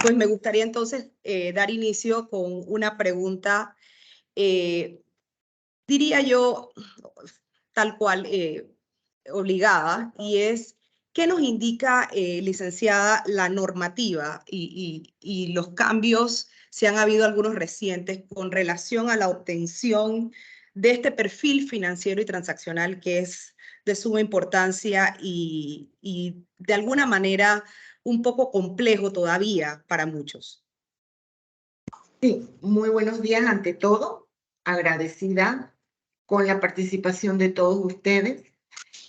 Pues me gustaría entonces dar inicio con una pregunta, diría yo, tal cual, obligada, y es, ¿qué nos indica, licenciada, la normativa y los cambios, si han habido algunos recientes, con relación a la obtención de este perfil financiero y transaccional que es de suma importancia y de alguna manera un poco complejo todavía para muchos? Sí, muy buenos días ante todo, agradecida con la participación de todos ustedes.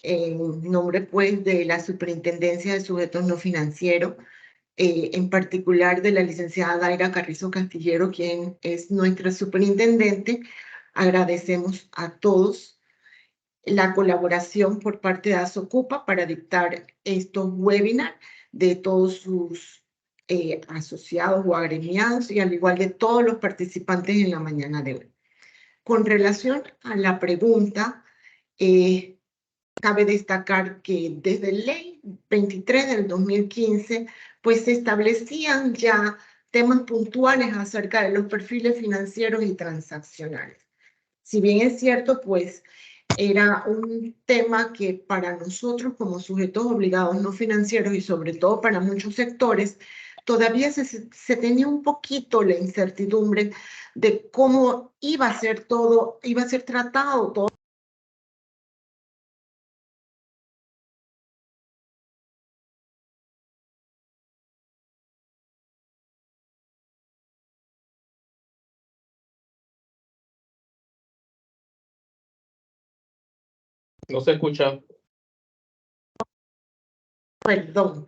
En nombre pues de la Superintendencia de Sujetos No Financieros, en particular de la licenciada Daira Carrizo Castillero, quien es nuestra superintendente, agradecemos a todos la colaboración por parte de Asocupa para dictar estos webinars de todos sus asociados o agremiados y al igual de todos los participantes en la mañana de hoy. Con relación a la pregunta, cabe destacar que desde Ley 23 del 2015, pues se establecían ya temas puntuales acerca de los perfiles financieros y transaccionales. Si bien es cierto, pues era un tema que para nosotros como sujetos obligados no financieros y sobre todo para muchos sectores, todavía se tenía un poquito la incertidumbre de cómo iba a ser todo, iba a ser tratado todo. No se escucha. Perdón.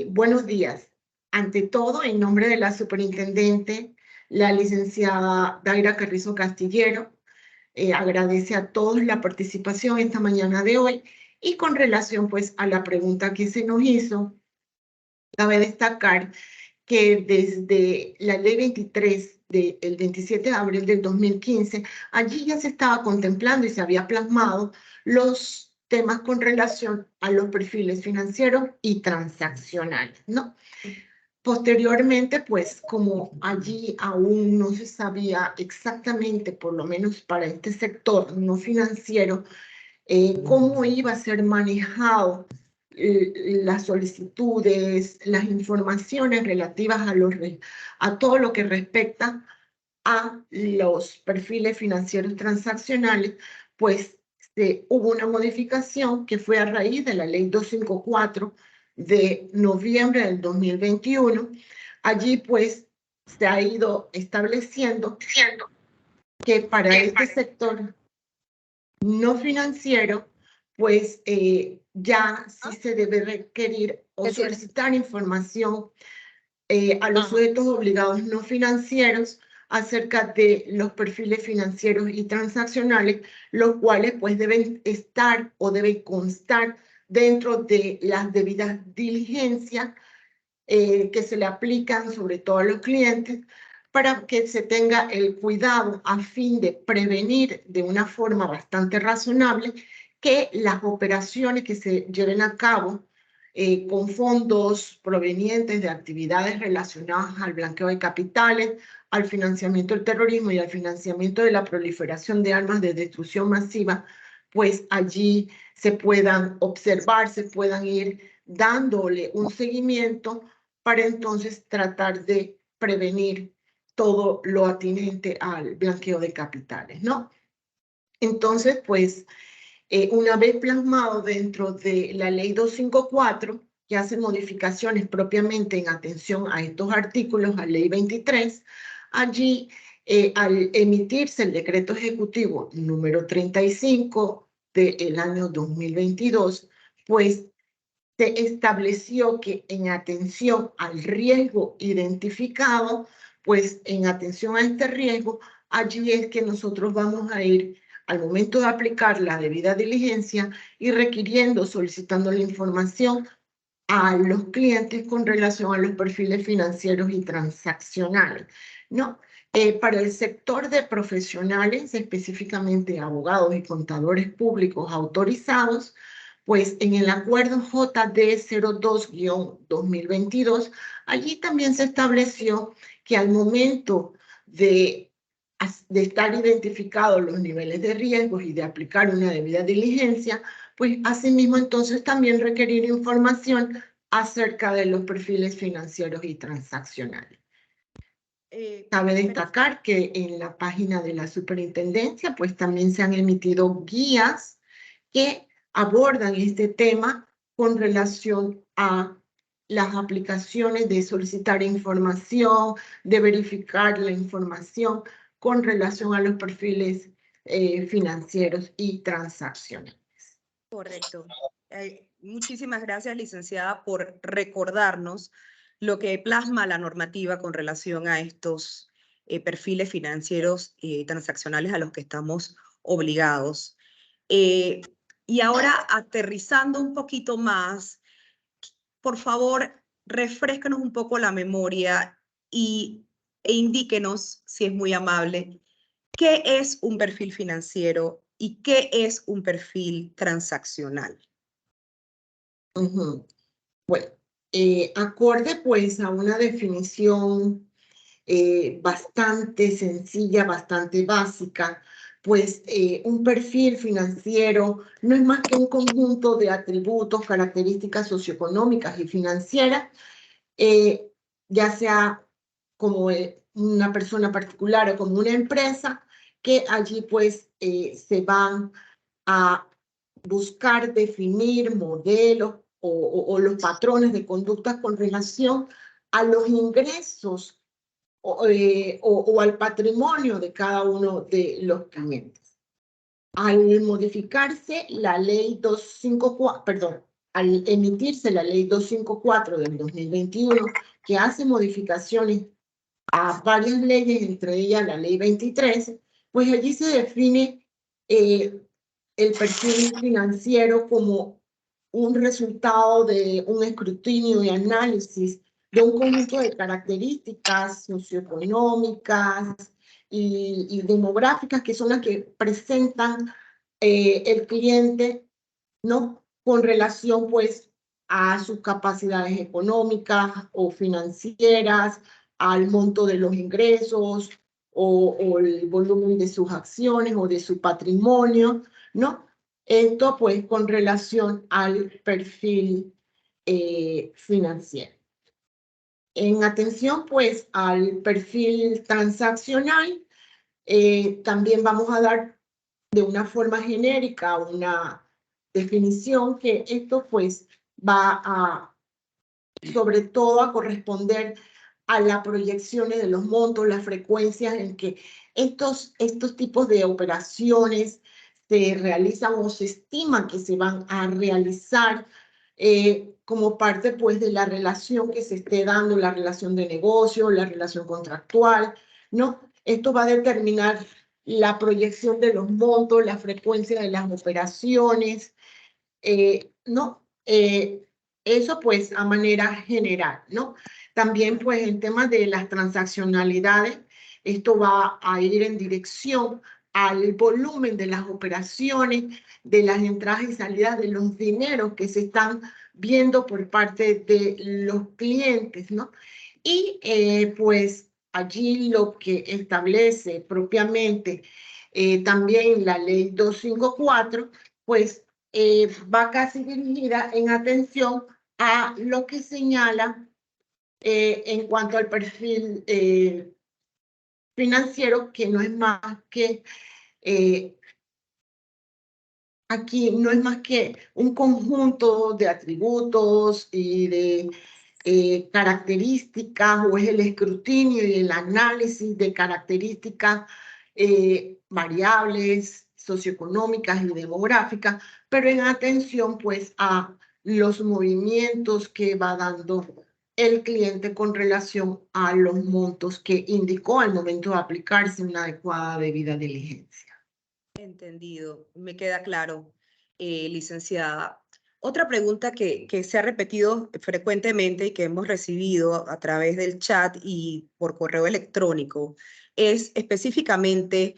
Buenos días. Ante todo, en nombre de la superintendente, la licenciada Daira Carrizo Castillero, agradece a todos la participación esta mañana de hoy y con relación pues a la pregunta que se nos hizo, cabe destacar que desde la ley 23 del 27 de abril del 2015, allí ya se estaba contemplando y se había plasmado los temas con relación a los perfiles financieros y transaccionales, ¿no? Posteriormente, pues como allí aún no se sabía exactamente, por lo menos para este sector no financiero, cómo iba a ser manejado las solicitudes, las informaciones relativas a todo lo que respecta a los perfiles financieros transaccionales, pues hubo una modificación que fue a raíz de la ley 254 de noviembre del 2021. Allí pues se ha ido estableciendo que para este sector no financiero, pues ya sí se debe requerir o solicitar información a los sujetos obligados no financieros acerca de los perfiles financieros y transaccionales, los cuales pues deben estar o deben constar dentro de las debidas diligencias que se le aplican sobre todo a los clientes para que se tenga el cuidado a fin de prevenir de una forma bastante razonable que las operaciones que se lleven a cabo con fondos provenientes de actividades relacionadas al blanqueo de capitales, al financiamiento del terrorismo y al financiamiento de la proliferación de armas de destrucción masiva, pues allí se puedan observar, se puedan ir dándole un seguimiento para entonces tratar de prevenir todo lo atinente al blanqueo de capitales, ¿no? Entonces, pues, una vez plasmado dentro de la ley 254, que hace modificaciones propiamente en atención a estos artículos, a ley 23, allí, al emitirse el decreto ejecutivo número 35 del año 2022, pues se estableció que en atención al riesgo identificado, pues en atención a este riesgo, allí es que nosotros vamos a ir al momento de aplicar la debida diligencia y requiriendo, solicitando la información a los clientes con relación a los perfiles financieros y transaccionales, ¿no? Para el sector de profesionales, específicamente abogados y contadores públicos autorizados, pues en el acuerdo JD 02-2022, allí también se estableció que al momento de estar identificados los niveles de riesgos y de aplicar una debida diligencia, pues asimismo entonces también requerir información acerca de los perfiles financieros y transaccionales. Cabe destacar que en la página de la superintendencia pues también se han emitido guías que abordan este tema con relación a las aplicaciones de solicitar información, de verificar la información con relación a los perfiles financieros y transaccionales. Correcto. Muchísimas gracias, licenciada, por recordarnos lo que plasma la normativa con relación a estos perfiles financieros transaccionales a los que estamos obligados. Y ahora, aterrizando un poquito más, por favor, refréscanos un poco la memoria e indíquenos, si es muy amable, ¿qué es un perfil financiero y qué es un perfil transaccional? Bueno, acorde pues a una definición bastante sencilla, bastante básica, pues un perfil financiero no es más que un conjunto de atributos, características socioeconómicas y financieras, ya sea como una persona particular o como una empresa, que allí pues se van a buscar definir modelos o los patrones de conducta con relación a los ingresos o al patrimonio de cada uno de los clientes. Al modificarse la ley 254, perdón, al emitirse la ley 254 del 2021, que hace modificaciones a varias leyes, entre ellas la ley 23, pues allí se define el perfil financiero como un resultado de un escrutinio y análisis de un conjunto de características socioeconómicas y demográficas que son las que presentan el cliente, ¿no? Con relación, pues, a sus capacidades económicas o financieras, al monto de los ingresos o el volumen de sus acciones o de su patrimonio, ¿no? Esto, pues, con relación al perfil financiero. En atención, pues, al perfil transaccional, también vamos a dar de una forma genérica una definición que esto, pues, va a, sobre todo, a corresponder a las proyecciones de los montos, las frecuencias en que estos tipos de operaciones se realizan o se estima que se van a realizar como parte pues de la relación que se esté dando, la relación de negocio, la relación contractual, ¿no? Esto va a determinar la proyección de los montos, la frecuencia de las operaciones, ¿no? Eso pues a manera general, ¿no? También pues en temas de las transaccionalidades, esto va a ir en dirección al volumen de las operaciones, de las entradas y salidas de los dineros que se están viendo por parte de los clientes, ¿no? Y pues allí lo que establece propiamente también la ley 254, pues va casi dirigida en atención a lo que señala en cuanto al perfil financiero, que no es más que, aquí no es más que un conjunto de atributos y de características, o es el escrutinio y el análisis de características variables socioeconómicas y demográficas, pero en atención pues a los movimientos que va dando el cliente con relación a los montos que indicó al momento de aplicarse una adecuada debida diligencia. Entendido, me queda claro, licenciada. Otra pregunta que se ha repetido frecuentemente y que hemos recibido a través del chat y por correo electrónico es específicamente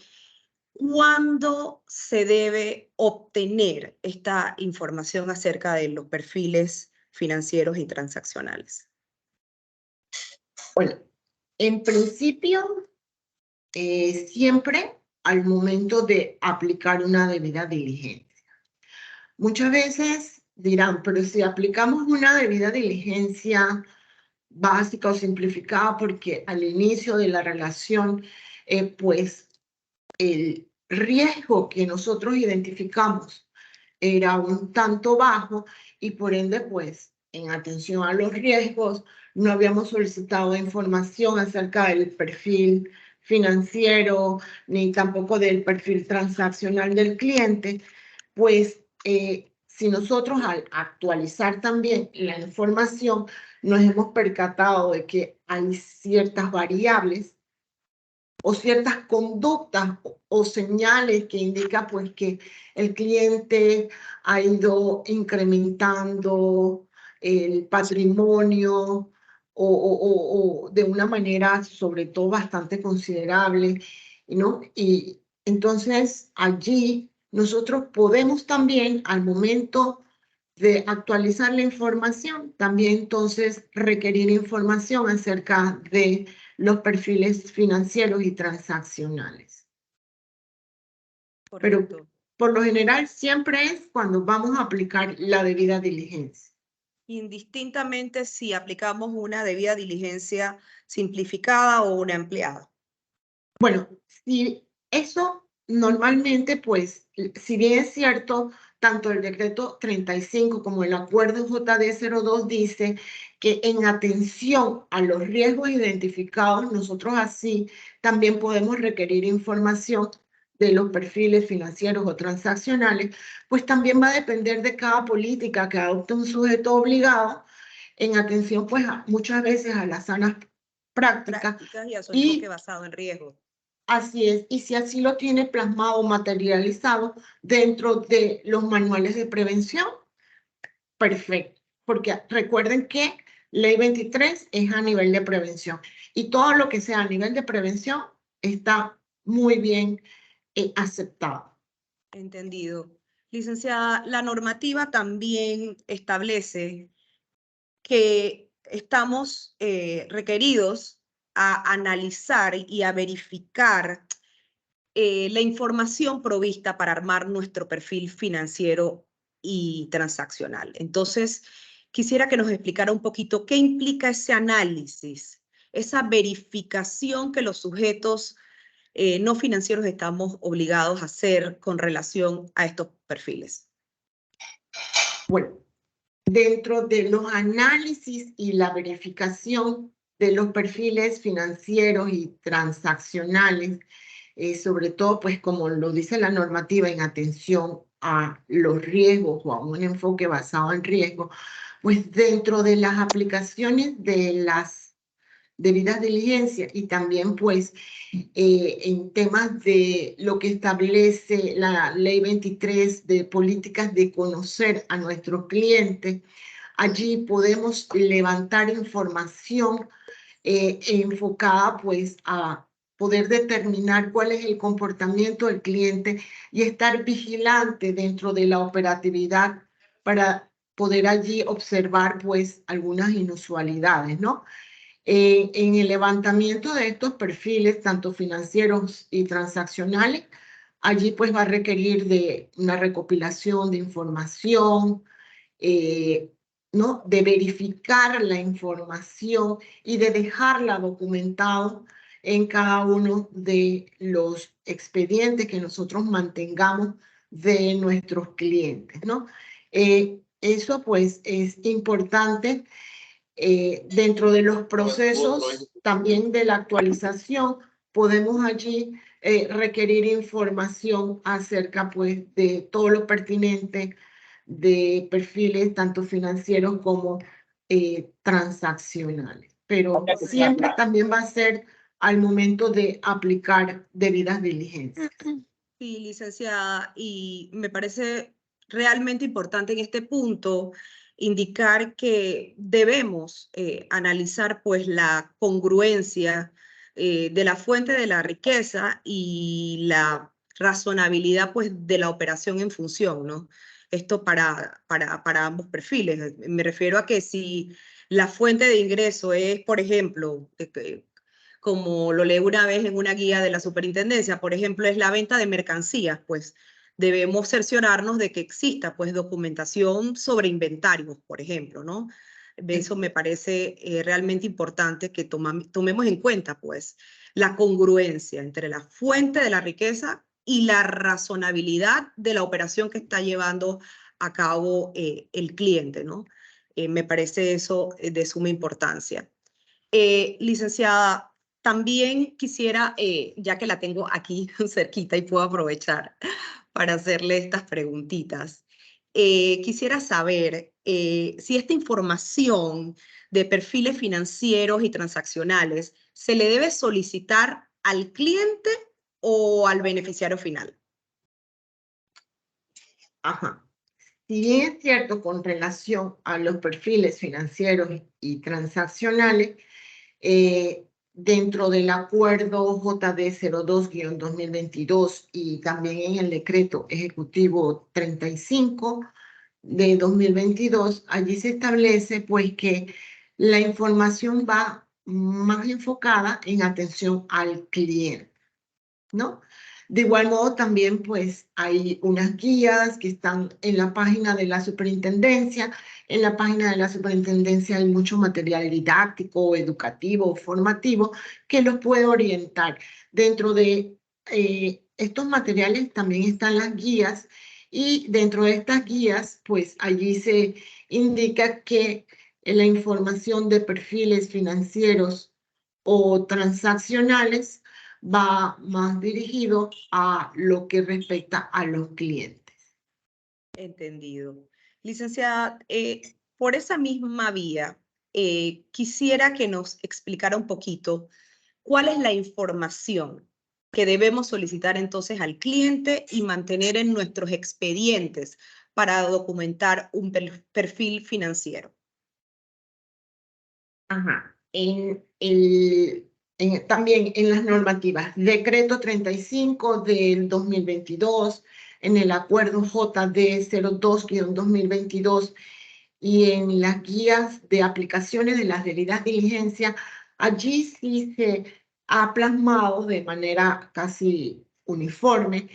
¿Cuándo se debe obtener esta información acerca de los perfiles financieros y transaccionales? Bueno, en principio, siempre al momento de aplicar una debida diligencia. Muchas veces dirán, pero si aplicamos una debida diligencia básica o simplificada, porque al inicio de la relación, pues el riesgo que nosotros identificamos era un tanto bajo y por ende, pues, en atención a los riesgos, no habíamos solicitado información acerca del perfil financiero ni tampoco del perfil transaccional del cliente, pues si nosotros al actualizar también la información nos hemos percatado de que hay ciertas variables o ciertas conductas o señales que indican pues que el cliente ha ido incrementando el patrimonio o de una manera sobre todo bastante considerable, ¿no? Y entonces allí nosotros podemos también al momento de actualizar la información, también entonces requerir información acerca de los perfiles financieros y transaccionales. Pero Correcto. por lo general siempre es cuando vamos a aplicar la debida diligencia. Indistintamente si aplicamos una debida diligencia simplificada o una empleada. Bueno, si eso normalmente, pues, si bien es cierto, tanto el decreto 35 como el acuerdo JD02 dice que en atención a los riesgos identificados, nosotros así también podemos requerir información de los perfiles financieros o transaccionales, pues también va a depender de cada política que adopte un sujeto obligado en atención, pues, muchas veces a las sanas prácticas Prácticas y a su enfoque y basado en riesgo. así es, y si así lo tiene plasmado o materializado dentro de los manuales de prevención, perfecto. Porque recuerden que Ley 23 es a nivel de prevención y todo lo que sea a nivel de prevención está muy bien aceptado. Entendido. Licenciada, la normativa también establece que estamos requeridos a analizar y a verificar la información provista para armar nuestro perfil financiero y transaccional. Entonces, quisiera que nos explicara un poquito qué implica ese análisis, esa verificación que los sujetos no financieros estamos obligados a hacer con relación a estos perfiles. Bueno, dentro de los análisis y la verificación de los perfiles financieros y transaccionales, sobre todo, pues como lo dice la normativa, en atención a los riesgos o a un enfoque basado en riesgo, pues dentro de las aplicaciones de las debidas diligencias y también pues en temas de lo que establece la Ley 23 de políticas de conocer a nuestros clientes, allí podemos levantar información enfocada pues a poder determinar cuál es el comportamiento del cliente y estar vigilante dentro de la operatividad para poder allí observar pues algunas inusualidades, ¿no? En el levantamiento de estos perfiles, tanto financieros y transaccionales, allí pues va a requerir de una recopilación de información, ¿no? De verificar la información y de dejarla documentado en cada uno de los expedientes que nosotros mantengamos de nuestros clientes, ¿no? Eso pues es importante dentro de los procesos también de la actualización. Podemos allí requerir información acerca pues de todo lo pertinente de perfiles tanto financieros como transaccionales. Pero siempre también va a ser al momento de aplicar debidas diligencias. Sí, licenciada, y me parece realmente importante en este punto indicar que debemos analizar pues la congruencia de la fuente de la riqueza y la razonabilidad pues, de la operación en función, ¿no? Esto para ambos perfiles. Me refiero a que si la fuente de ingreso es, por ejemplo, como lo leí una vez en una guía de la superintendencia, por ejemplo, es la venta de mercancías, pues debemos cerciorarnos de que exista pues documentación sobre inventarios, por ejemplo, ¿no? Eso me parece realmente importante que tomemos en cuenta pues la congruencia entre la fuente de la riqueza y la razonabilidad de la operación que está llevando a cabo el cliente, ¿no? Me parece eso de suma importancia. Licenciada, también quisiera, ya que la tengo aquí cerquita y puedo aprovechar para hacerle estas preguntitas, quisiera saber si esta información de perfiles financieros y transaccionales se le debe solicitar al cliente o al beneficiario final. Ajá. Si bien es cierto con relación a los perfiles financieros y transaccionales, dentro del acuerdo JD 02-2022 y también en el decreto ejecutivo 35 de 2022, allí se establece pues que la información va más enfocada en atención al cliente, ¿no? De igual modo también pues hay unas guías que están en la página de la superintendencia. En la página de la superintendencia hay mucho material didáctico, educativo, formativo que los puede orientar. Dentro de estos materiales también están las guías y dentro de estas guías pues allí se indica que la información de perfiles financieros o transaccionales va más dirigido a lo que respecta a los clientes. Entendido. Licenciada, por esa misma vía, quisiera que nos explicara un poquito cuál es la información que debemos solicitar entonces al cliente y mantener en nuestros expedientes para documentar un perfil financiero. Ajá. También en las normativas, decreto 35 del 2022, en el acuerdo JD 02-2022 y en las guías de aplicaciones de las debidas diligencias, allí sí se ha plasmado de manera casi uniforme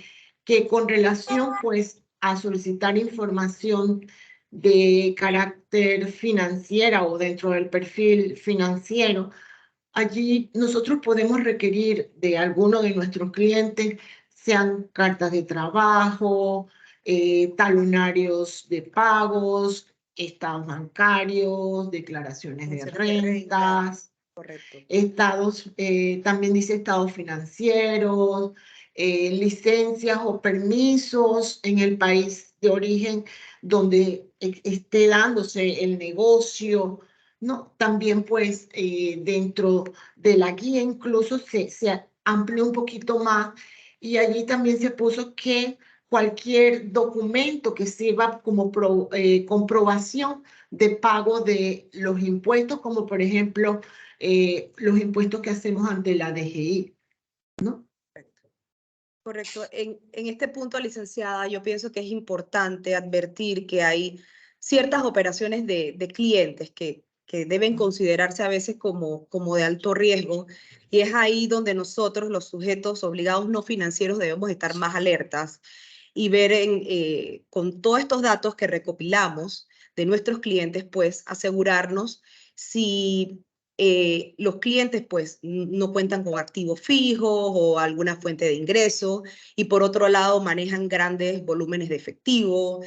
que con relación pues a solicitar información de carácter financiera o dentro del perfil financiero, allí nosotros podemos requerir de alguno de nuestros clientes, sean cartas de trabajo, talonarios de pagos, estados bancarios, declaraciones de rentas, correcto. Estados, también dice estados financieros, licencias o permisos en el país de origen donde esté dándose el negocio, ¿no? También pues dentro de la guía incluso se amplió un poquito más y allí también se puso que cualquier documento que sirva como comprobación de pago de los impuestos, como por ejemplo los impuestos que hacemos ante la DGI, ¿no? Correcto. En este punto, licenciada, yo pienso que es importante advertir que hay ciertas operaciones de clientes que deben considerarse a veces como de alto riesgo, y es ahí donde nosotros, los sujetos obligados no financieros, debemos estar más alertas y ver con todos estos datos que recopilamos de nuestros clientes, pues asegurarnos si los clientes pues no cuentan con activos fijos o alguna fuente de ingreso, y por otro lado manejan grandes volúmenes de efectivo.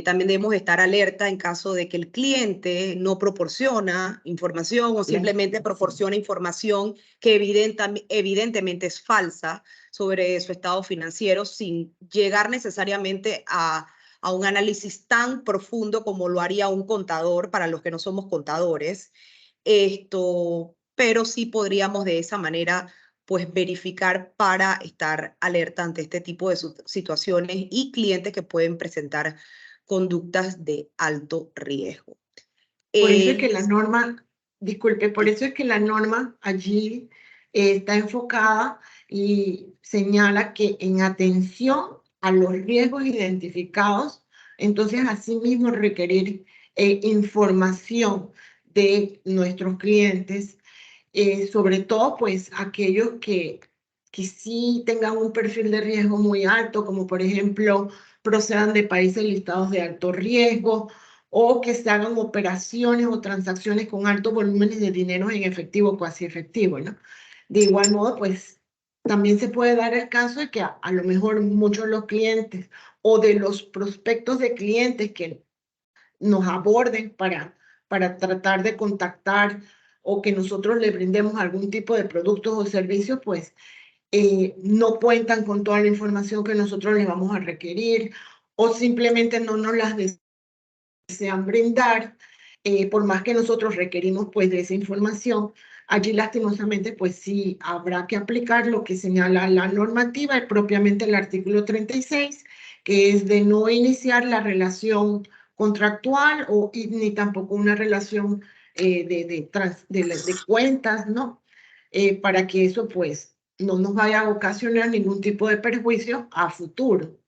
También debemos estar alerta en caso de que el cliente no proporciona información o simplemente proporciona información que evidentemente es falsa sobre su estado financiero, sin llegar necesariamente a un análisis tan profundo como lo haría un contador para los que no somos contadores. Pero sí podríamos de esa manera pues verificar para estar alerta ante este tipo de situaciones y clientes que pueden presentar conductas de alto riesgo. Por eso es que la norma, disculpe, por eso es que la norma allí está enfocada y señala que en atención a los riesgos identificados, entonces asimismo requerir información de nuestros clientes, sobre todo pues aquellos que sí tengan un perfil de riesgo muy alto, como por ejemplo procedan de países listados de alto riesgo, o que se hagan operaciones o transacciones con altos volúmenes de dinero en efectivo o cuasi efectivo, ¿no? De igual modo, pues también se puede dar el caso de que a lo mejor muchos de los clientes o de los prospectos de clientes que nos aborden para tratar de contactar o que nosotros le brindemos algún tipo de productos o servicios, pues no cuentan con toda la información que nosotros les vamos a requerir o simplemente no nos las desean brindar, por más que nosotros requerimos pues de esa información. Allí lastimosamente pues sí habrá que aplicar lo que señala la normativa y propiamente el artículo 36, que es de no iniciar la relación contractual ni tampoco una relación de cuentas, ¿no? Para que eso pues no nos vaya a ocasionar ningún tipo de perjuicio a futuro.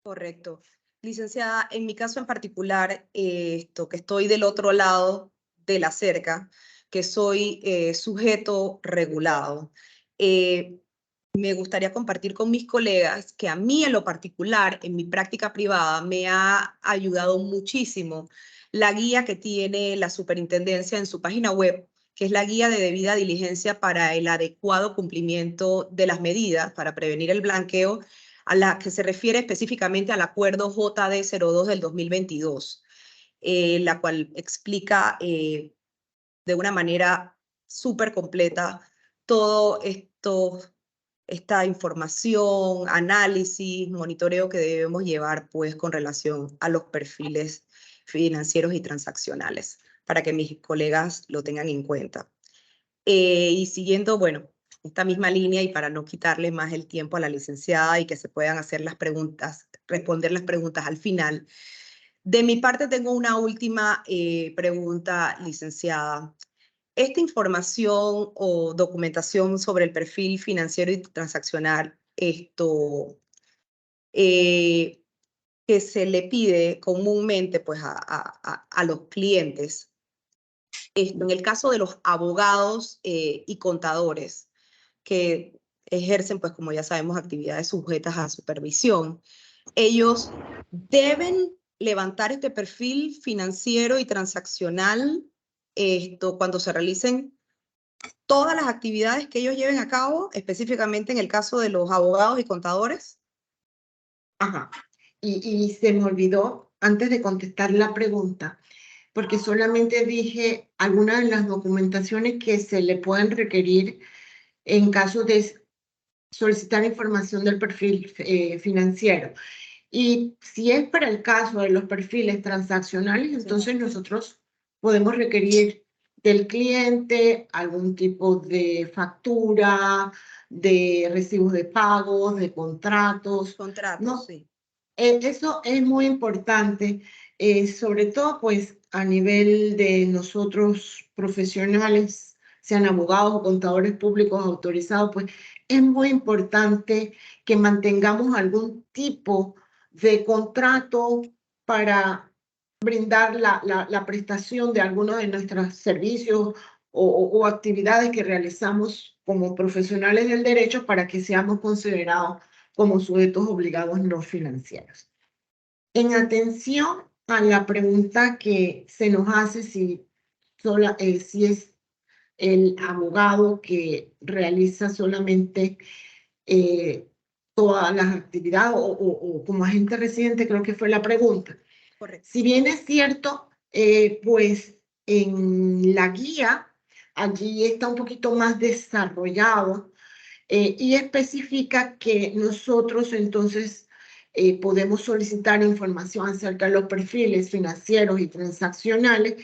Correcto. Licenciada, en mi caso en particular, que estoy del otro lado de la cerca, que soy sujeto regulado, me gustaría compartir con mis colegas que a mí en lo particular, en mi práctica privada, me ha ayudado muchísimo la guía que tiene la superintendencia en su página web, que es la guía de debida diligencia para el adecuado cumplimiento de las medidas para prevenir el blanqueo, a la que se refiere específicamente al acuerdo JD02 del 2022, la cual explica de una manera súper completa todo esta información, análisis, monitoreo que debemos llevar pues con relación a los perfiles financieros y transaccionales, para que mis colegas lo tengan en cuenta. Y siguiendo, bueno, esta misma línea y para no quitarle más el tiempo a la licenciada y que se puedan hacer las preguntas, responder las preguntas al final. De mi parte tengo una última pregunta, licenciada. Esta información o documentación sobre el perfil financiero y transaccional, que se le pide comúnmente pues, a los clientes, en el caso de los abogados y contadores que ejercen, pues como ya sabemos, actividades sujetas a supervisión, ellos deben levantar este perfil financiero y transaccional cuando se realicen todas las actividades que ellos lleven a cabo, específicamente en el caso de los abogados y contadores. Ajá. Y se me olvidó antes de contestar la pregunta, porque solamente dije algunas de las documentaciones que se le pueden requerir en caso de solicitar información del perfil financiero. Y si es para el caso de los perfiles transaccionales, entonces nosotros podemos requerir del cliente algún tipo de factura, de recibos de pagos, de contratos, ¿no? Sí. Eso es muy importante, sobre todo pues a nivel de nosotros profesionales, sean abogados o contadores públicos autorizados, pues es muy importante que mantengamos algún tipo de contrato para brindar la prestación de algunos de nuestros servicios o actividades que realizamos como profesionales del derecho para que seamos considerados como sujetos obligados no financieros. En atención a la pregunta que se nos hace si es el abogado que realiza solamente todas las actividades o como agente residente, creo que fue la pregunta. Correcto. Si bien es cierto, pues en la guía allí está un poquito más desarrollado y especifica que nosotros entonces podemos solicitar información acerca de los perfiles financieros y transaccionales,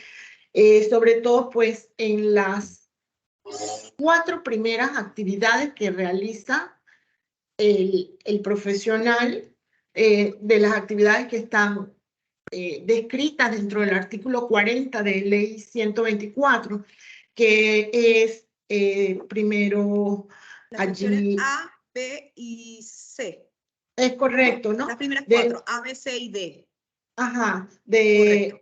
sobre todo pues en las 4 primeras actividades que realiza el profesional, de las actividades que están descritas dentro del artículo 40 de Ley 124, que es primero Las secciones allí A, B y C. es correcto, ¿no? Las primeras cuatro, A, B, C y D. Ajá, Correcto.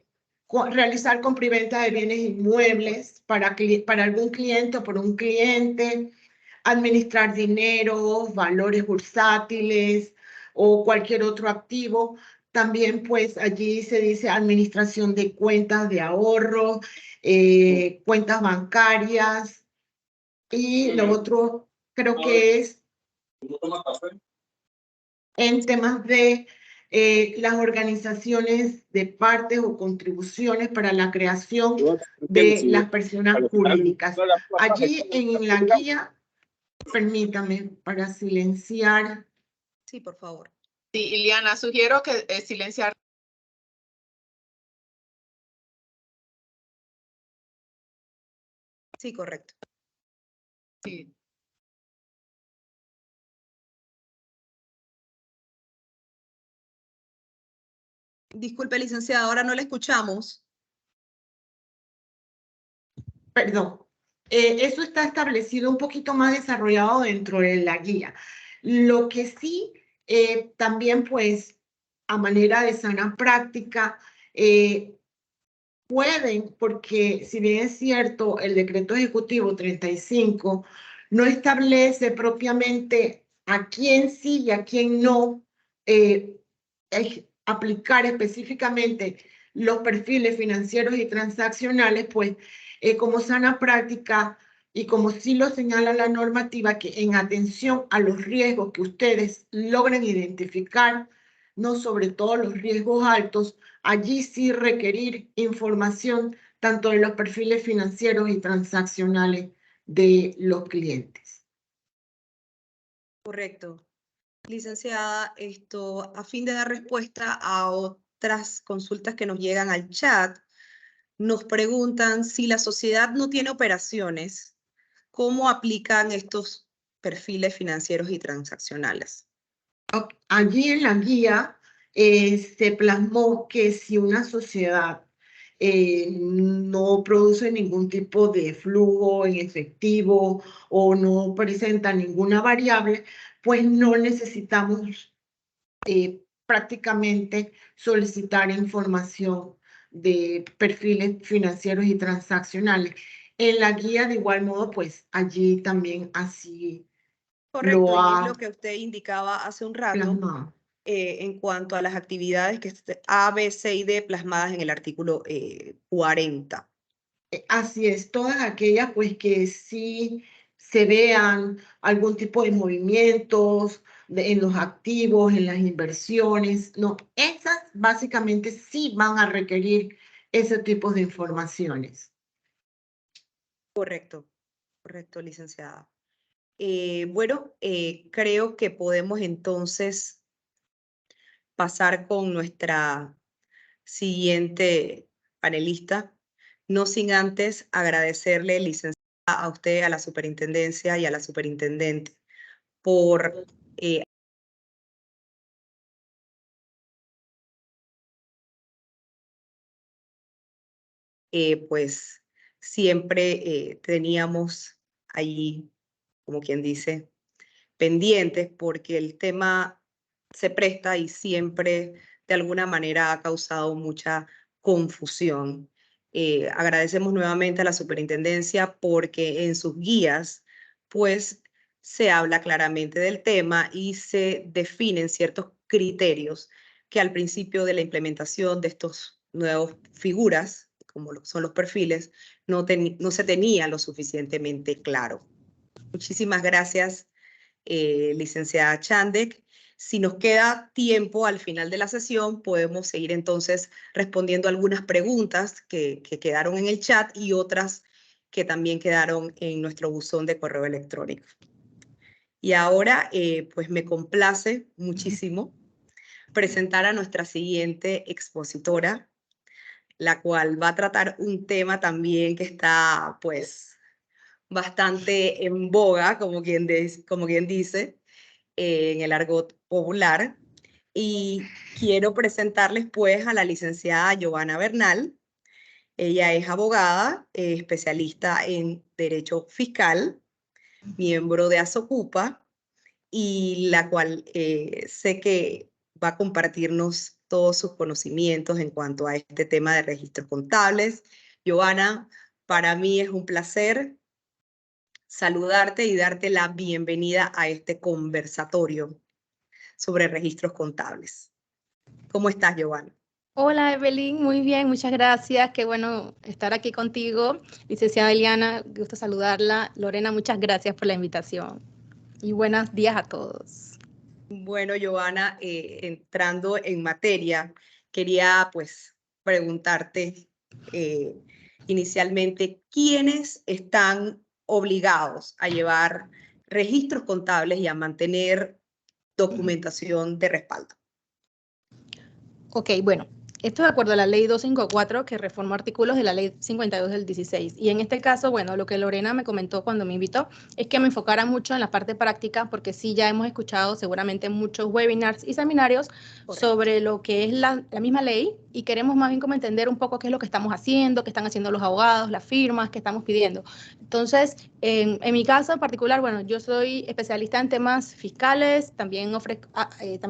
realizar compra y venta de bienes inmuebles para algún cliente o por un cliente, administrar dinero, valores bursátiles o cualquier otro activo. También pues allí se dice administración de cuentas de ahorro, cuentas bancarias y lo otro creo que es en temas de las organizaciones de partes o contribuciones para la creación de las personas jurídicas. Allí en la guía, permítame para silenciar. Sí, por favor. Sí, Iliana, sugiero que silenciar. Sí, correcto. Sí. Disculpe, licenciada, ahora no la escuchamos. Perdón. Eso está establecido un poquito más desarrollado dentro de la guía. Lo que sí, también pues, a manera de sana práctica, pueden, porque si bien es cierto, el decreto ejecutivo 35 no establece propiamente a quién sí y a quién no aplicar específicamente los perfiles financieros y transaccionales, pues como sana práctica y como sí lo señala la normativa, que en atención a los riesgos que ustedes logren identificar, no sobre todo los riesgos altos, allí sí requerir información tanto de los perfiles financieros y transaccionales de los clientes. Correcto. Licenciada, a fin de dar respuesta a otras consultas que nos llegan al chat, nos preguntan si la sociedad no tiene operaciones, ¿cómo aplican estos perfiles financieros y transaccionales? Allí en la guía se plasmó que si una sociedad no produce ningún tipo de flujo en efectivo o no presenta ninguna variable, pues no necesitamos prácticamente solicitar información de perfiles financieros y transaccionales. En la guía, de igual modo, pues allí también así Correcto, lo y es ha lo que usted indicaba hace un rato plasmado. en cuanto a las actividades que A, B, C y D plasmadas en el artículo 40. Así es, todas aquellas pues que sí se vean algún tipo de movimientos en los activos, en las inversiones, no, esas básicamente sí van a requerir ese tipo de informaciones. Correcto, correcto, licenciada. Bueno, creo que podemos entonces pasar con nuestra siguiente panelista, no sin antes agradecerle, licenciada, a usted, a la superintendencia y a la superintendente por pues siempre teníamos allí, como quien dice, pendientes porque el tema se presta y siempre de alguna manera ha causado mucha confusión. Agradecemos nuevamente a la superintendencia porque en sus guías pues se habla claramente del tema y se definen ciertos criterios que al principio de la implementación de estos nuevos figuras, como son los perfiles, no se tenía lo suficientemente claro. Muchísimas gracias, licenciada Chandek. Si nos queda tiempo al final de la sesión, podemos seguir entonces respondiendo algunas preguntas que quedaron en el chat y otras que también quedaron en nuestro buzón de correo electrónico. Y ahora, pues me complace muchísimo presentar a nuestra siguiente expositora, la cual va a tratar un tema también que está, pues, bastante en boga, como quien dice, en el argot popular. Y quiero presentarles pues a la licenciada Giovanna Bernal. Ella es abogada, especialista en Derecho Fiscal, miembro de Asocupa, y la cual sé que va a compartirnos todos sus conocimientos en cuanto a este tema de registros contables. Giovanna, para mí es un placer saludarte y darte la bienvenida a este conversatorio sobre registros contables. ¿Cómo estás, Giovanna? Hola, Evelyn, muy bien, muchas gracias. Qué bueno estar aquí contigo. Licenciada Eliana, gusto saludarla. Lorena, muchas gracias por la invitación. Y buenos días a todos. Bueno, Giovanna, entrando en materia, quería pues preguntarte inicialmente, ¿quiénes están obligados a llevar registros contables y a mantener documentación de respaldo? Ok, bueno, esto de acuerdo a la ley 254 que reformó artículos de la ley 52 del 16. Y en este caso, bueno, lo que Lorena me comentó cuando me invitó es que me enfocara mucho en la parte práctica, porque sí, ya hemos escuchado seguramente muchos webinars y seminarios sobre lo que es la misma ley, y queremos más bien como entender un poco qué es lo que estamos haciendo, qué están haciendo los abogados, las firmas, qué estamos pidiendo. Entonces, en mi caso en particular, bueno, yo soy especialista en temas fiscales, también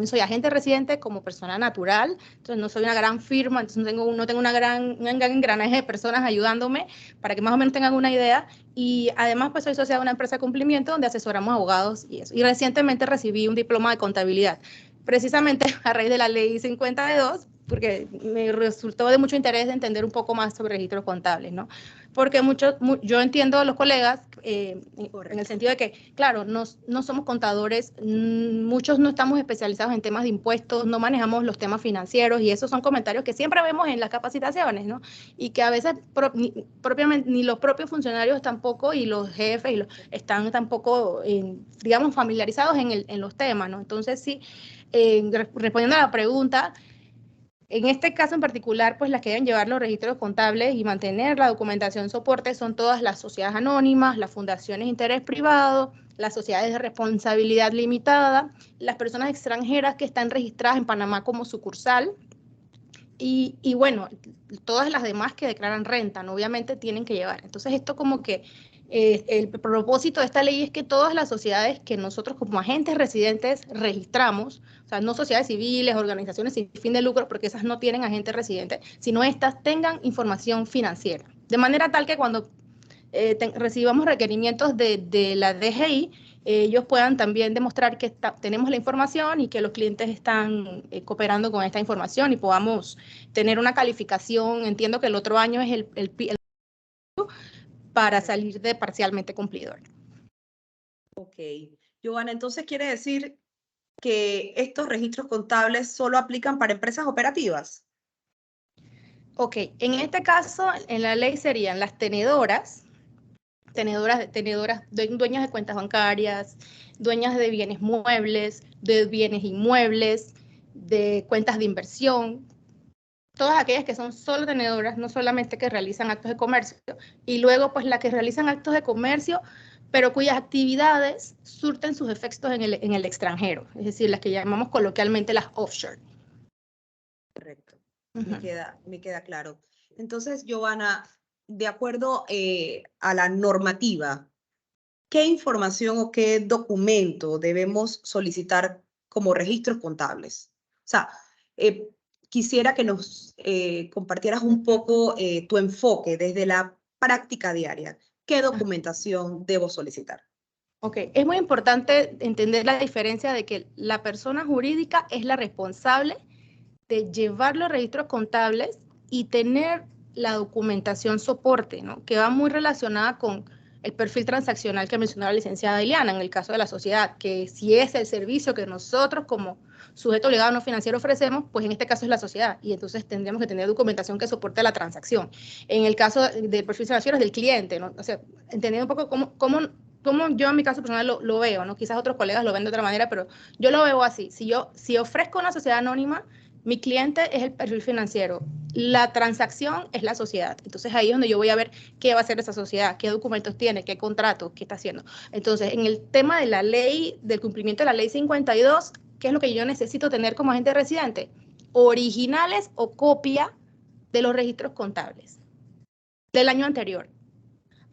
soy agente residente como persona natural. Entonces no soy una gran firma, entonces no tengo un gran engranaje de personas ayudándome, para que más o menos tengan una idea. Y además pues soy asociada a una empresa de cumplimiento donde asesoramos abogados y eso. Y recientemente recibí un diploma de contabilidad, precisamente a raíz de la ley 52, porque me resultó de mucho interés de entender un poco más sobre registros contables, ¿no? Porque yo entiendo a los colegas en el sentido de que, claro, no somos contadores, muchos no estamos especializados en temas de impuestos, no manejamos los temas financieros, y esos son comentarios que siempre vemos en las capacitaciones, ¿no? Y que a veces propiamente ni los propios funcionarios tampoco, y los jefes están tampoco, digamos, familiarizados en los temas, ¿no? Entonces, sí, respondiendo a la pregunta, en este caso en particular, pues las que deben llevar los registros contables y mantener la documentación soporte son todas las sociedades anónimas, las fundaciones de interés privado, las sociedades de responsabilidad limitada, las personas extranjeras que están registradas en Panamá como sucursal, y bueno, todas las demás que declaran renta, ¿no? Obviamente tienen que llevar. Entonces esto como que el propósito de esta ley es que todas las sociedades que nosotros como agentes residentes registramos, o sea, no sociedades civiles, organizaciones sin fin de lucro, porque esas no tienen agentes residentes, sino estas tengan información financiera. De manera tal que cuando recibamos requerimientos de la DGI, ellos puedan también demostrar que tenemos la información y que los clientes están cooperando con esta información, y podamos tener una calificación. Entiendo que el otro año es el para salir de parcialmente cumplidor. Ok. Giovanna, entonces quiere decir que estos registros contables solo aplican para empresas operativas. Ok, en este caso, en la ley serían las tenedoras, dueñas de cuentas bancarias, dueñas de bienes muebles, de bienes inmuebles, de cuentas de inversión, todas aquellas que son solo tenedoras, no solamente que realizan actos de comercio, y luego pues las que realizan actos de comercio, pero cuyas actividades surten sus efectos en el extranjero, es decir, las que llamamos coloquialmente las offshore. Correcto, me queda claro. Entonces, Giovanna, de acuerdo a la normativa, ¿qué información o qué documento debemos solicitar como registros contables? O sea, quisiera que nos compartieras un poco tu enfoque desde la práctica diaria. ¿Qué documentación debo solicitar? Ok, es muy importante entender la diferencia de que la persona jurídica es la responsable de llevar los registros contables y tener la documentación soporte, ¿no? Que va muy relacionada con el perfil transaccional que mencionaba la licenciada Eliana, en el caso de la sociedad, que si es el servicio que nosotros como sujeto obligado no financiero ofrecemos, pues en este caso es la sociedad, y entonces tendríamos que tener documentación que soporte la transacción. En el caso del perfil financiero es del cliente, ¿no? O sea, entendiendo un poco cómo yo en mi caso personal lo veo, ¿no? Quizás otros colegas lo ven de otra manera, pero yo lo veo así. Si ofrezco una sociedad anónima, mi cliente es el perfil financiero, la transacción es la sociedad. Entonces ahí es donde yo voy a ver qué va a hacer esa sociedad, qué documentos tiene, qué contrato, qué está haciendo. Entonces, en el tema de la ley, del cumplimiento de la ley 52, ¿qué es lo que yo necesito tener como agente residente? Originales o copia de los registros contables del año anterior.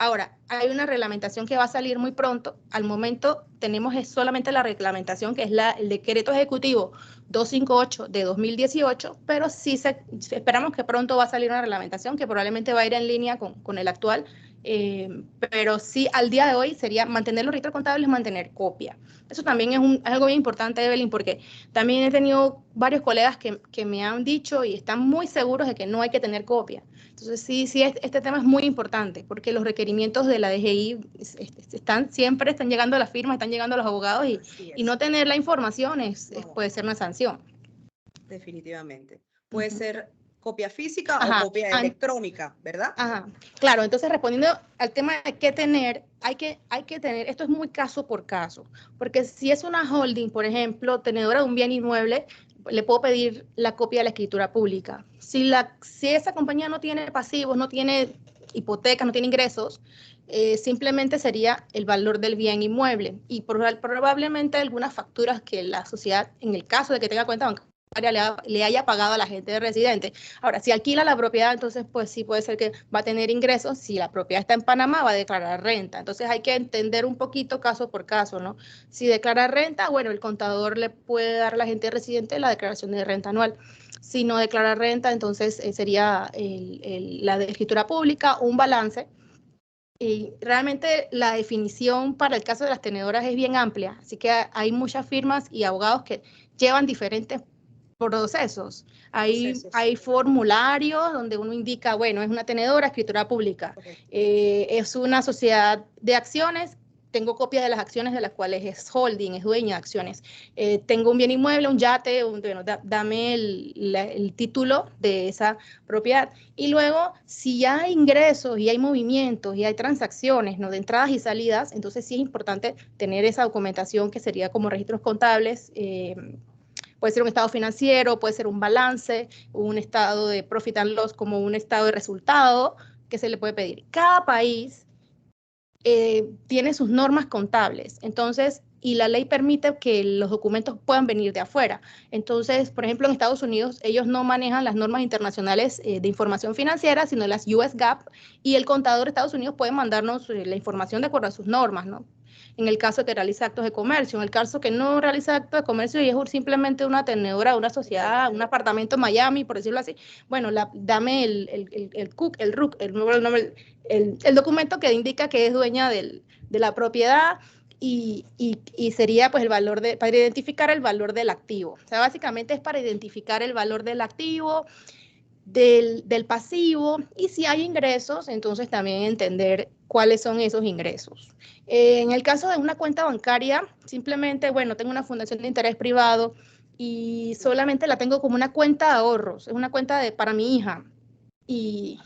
Ahora, hay una reglamentación que va a salir muy pronto. Al momento tenemos solamente la reglamentación, que es el decreto ejecutivo 258 de 2018, pero sí esperamos que pronto va a salir una reglamentación que probablemente va a ir en línea con el actual. Pero sí, al día de hoy sería mantener los registros contables, mantener copia. Eso también es algo bien importante, Evelyn, porque también he tenido varios colegas que me han dicho y están muy seguros de que no hay que tener copia. Entonces, sí, este tema es muy importante, porque los requerimientos de la DGI siempre están llegando a las firmas, están llegando a los abogados, y no tener la información puede ser una sanción. Definitivamente. Puede Ujú. ser copia física Ajá. o copia electrónica, ¿verdad? Ajá. Claro, entonces respondiendo al tema de qué tener, hay que tener, esto es muy caso por caso, porque si es una holding, por ejemplo, tenedora de un bien inmueble, le puedo pedir la copia de la escritura pública. Si esa compañía no tiene pasivos, no tiene hipotecas, no tiene ingresos, simplemente sería el valor del bien inmueble, y probablemente algunas facturas que la sociedad, en el caso de que tenga cuenta bancaria, le haya pagado a la gente residente. Ahora, si alquila la propiedad, entonces pues sí puede ser que va a tener ingresos. Si la propiedad está en Panamá, va a declarar renta. Entonces hay que entender un poquito caso por caso, ¿no? Si declara renta, bueno, el contador le puede dar a la gente residente la declaración de renta anual. Si no declara renta, entonces sería la de escritura pública, un balance. Y realmente la definición para el caso de las tenedoras es bien amplia, así que hay muchas firmas y abogados que llevan diferentes procesos. Hay formularios donde uno indica, bueno, es una tenedora, escritura pública, es una sociedad de acciones, tengo copias de las acciones de las cuales es holding, es dueña de acciones, tengo un bien inmueble, un yate, bueno, dame el título de esa propiedad. Y luego, si ya hay ingresos y hay movimientos y hay transacciones, ¿no?, de entradas y salidas, entonces sí es importante tener esa documentación que sería como registros contables. Puede ser un estado financiero, puede ser un balance, un estado de profit and loss, como un estado de resultado que se le puede pedir. Cada país tiene sus normas contables, entonces, y la ley permite que los documentos puedan venir de afuera. Entonces, por ejemplo, en Estados Unidos, ellos no manejan las normas internacionales de información financiera, sino las US GAAP, y el contador de Estados Unidos puede mandarnos la información de acuerdo a sus normas, ¿no? En el caso que realiza actos de comercio, en el caso que no realiza actos de comercio y es simplemente una tenedora, una sociedad, un apartamento en Miami, por decirlo así, bueno, dame el documento que indica que es dueña de la propiedad, y sería pues el valor para identificar el valor del activo. O sea, básicamente es para identificar el valor del activo, del pasivo, y si hay ingresos, entonces también entender cuáles son esos ingresos. En el caso de una cuenta bancaria, simplemente, bueno, tengo una fundación de interés privado y solamente la tengo como una cuenta de ahorros, es una cuenta para mi hija, y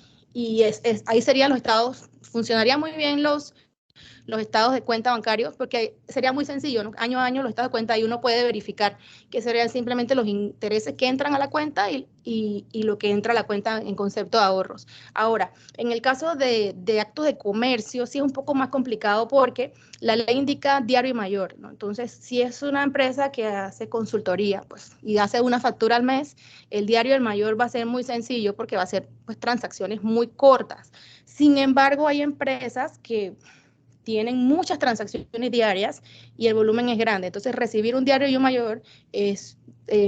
ahí serían los estados, funcionarían muy bien los estados de cuenta bancarios, porque sería muy sencillo, ¿no? Año a año los estados de cuenta, y uno puede verificar que serían simplemente los intereses que entran a la cuenta y lo que entra a la cuenta en concepto de ahorros. Ahora, en el caso de actos de comercio, sí es un poco más complicado porque la ley indica diario y mayor, ¿no? Entonces, si es una empresa que hace consultoría, pues, y hace una factura al mes, el diario y el mayor va a ser muy sencillo porque va a ser, pues, transacciones muy cortas. Sin embargo, hay empresas que tienen muchas transacciones diarias y el volumen es grande. Entonces, recibir un diario y un mayor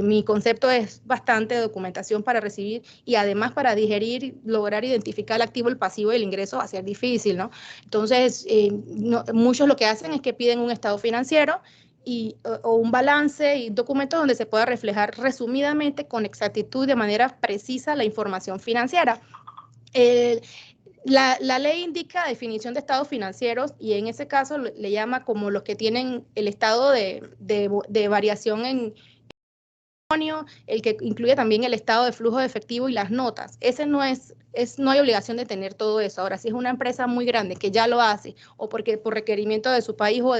mi concepto es bastante documentación para recibir, y además para digerir, lograr identificar el activo, el pasivo y el ingreso va a ser difícil, ¿no? Entonces, muchos lo que hacen es que piden un estado financiero o un balance y documentos donde se pueda reflejar resumidamente, con exactitud, de manera precisa, la información financiera. La ley indica definición de estados financieros, y en ese caso le llama como los que tienen el estado de variación en el que incluye también el estado de flujo de efectivo y las notas. Ese no hay obligación de tener todo eso. Ahora, si es una empresa muy grande que ya lo hace, o porque por requerimiento de su país o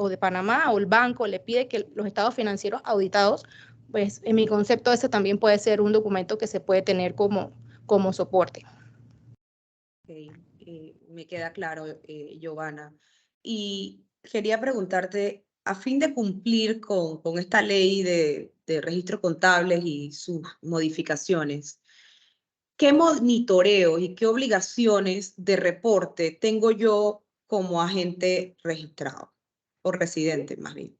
de Panamá, o el banco le pide que los estados financieros auditados, pues en mi concepto ese también puede ser un documento que se puede tener como soporte. Okay. Me queda claro, Giovanna. Y quería preguntarte, a fin de cumplir con esta ley de registros contables y sus modificaciones, ¿qué monitoreo y qué obligaciones de reporte tengo yo como agente registrado o residente más bien?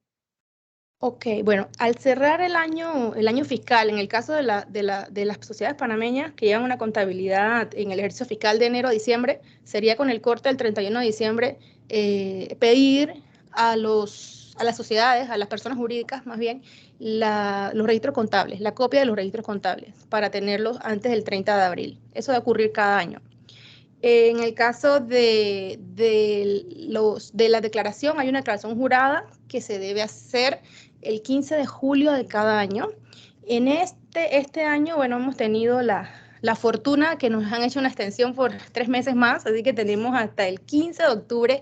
Ok, bueno, al cerrar el año fiscal, en el caso de las sociedades panameñas que llevan una contabilidad en el ejercicio fiscal de enero a diciembre, sería con el corte del 31 de diciembre pedir a las sociedades, a las personas jurídicas más bien, los registros contables, la copia de los registros contables para tenerlos antes del 30 de abril. Eso debe ocurrir cada año. En el caso de la declaración, hay una declaración jurada que se debe hacer el 15 de julio de cada año. En este año, bueno, hemos tenido la fortuna que nos han hecho una extensión por 3 meses más, así que tenemos hasta el 15 de octubre